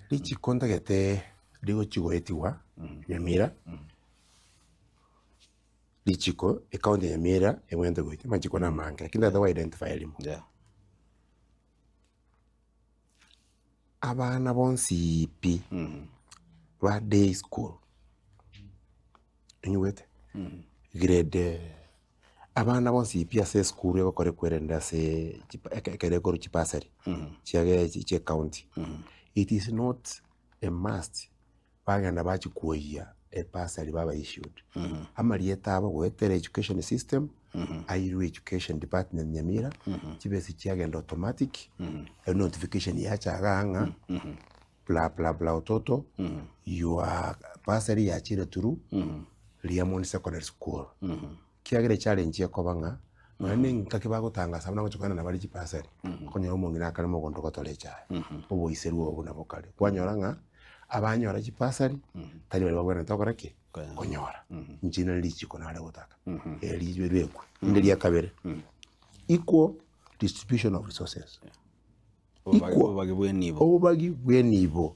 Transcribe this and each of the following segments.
lichiko ntagete ligo chigo etiwa Nyamira lichiko ekaunti ya Nyamira emwente goite machiko na mange lakini that identify elimu abana bonsipi ba day school enyuwete grade abana bonsipi ase school yo kore kwerenda se kere koru chipasari chiage chi county it is not a must bagenda bachikuoya a pasari baba issued amalieta abo goetera education system airu education department Nyamira chibesi chiagenda automatic a notification yacha ganga bla bla bla ototo your pasari yachire turu Liamoni secondary school kiagere challenge yakobanga nani nkake bagotangasa bana gochukana na bali chipasari konya omongi nakale mogondo gotolecha obo iseru obo nabokale kwanyoranga abanyora chipasari tali bali bagwana tokoraki konyora njina lichiko nale gotaka elijwereko ndeli yakabere equal distribution of resources obagi bwenibo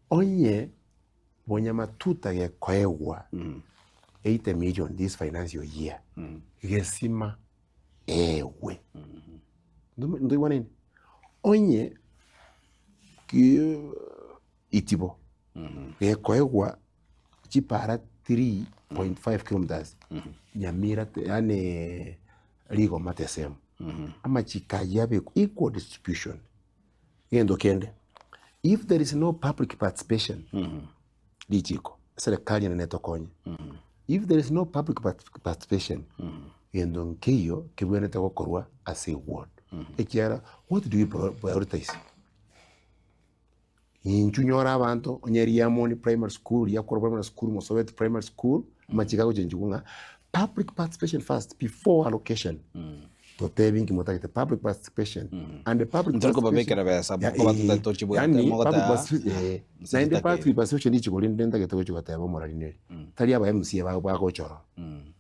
onye bonyama tuta ge koegwa 8 million this financial year gesima ewe ndo wanini onye ki itibo ge koegwa chipara 3.5 kilometers Nyamira yani ligo matesem ama chikaya be equal distribution yendo kende if there is no public participation lichiko serikali inatokonya if there is no public participation yendo nkeyo kibwenete gokorwa as a ward ekiara what do you prioritize inchunyora abantu onyeria moni primary school yakora primary school Mosowet primary school machikago chenjugunga public participation first before allocation to tebingi motagete public participation and the public participation ichikolindenda gete gochugata moralineri tali aba MC bagochoro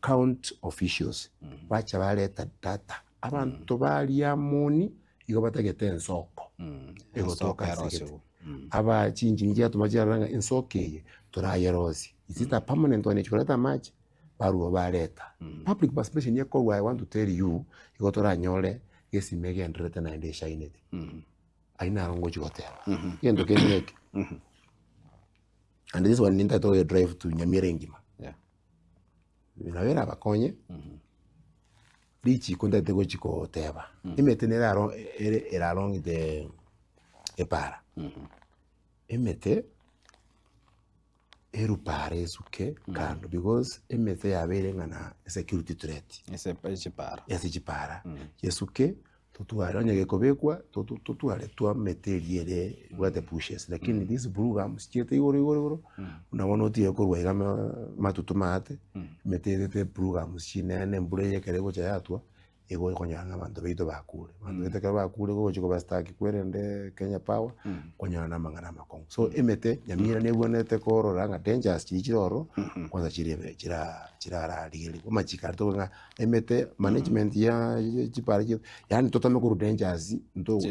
count officials bacha baleta data abantu bali amoni igo batagete ensoko egotoka aba chinjingi atumajiranga ensokeye turayerozi isita permanent one chikoleta match baruo baleta public participation yako I want to tell you igotora nyole gesi mege andrete na ende shine aina rongo chigotera yendo keneke and this one ninta to drive to Nyamira ngima binawera bakonye lichi konda tego chiko teba imetenera aro era along the epara emete erupare suke kando because emete yabere ngana security threat ese chipara yesuke tutuare onye gekobekwa tutuare tua meteriere wate pushes lakini this program siete igoro unabona otie korwa igama matutumate meterete program chinene mbure yekerego cha yatwa ego konyanga abantu beito bakure abantu beteka bakure go chiko bastaki kwerende Kenya Power konyana na mangana makongo so emete Nyamira nebonete korora nga dangers chichiroro kwanza chirebe chirara ligeli ko machika to nga emete management ya chipari yani totame ku dangers ndo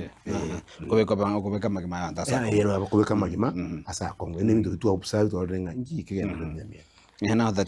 kubeka magima ndasa yero kubeka magima asa kongo ni ndo tu observe to renga njike ngene Nyamira.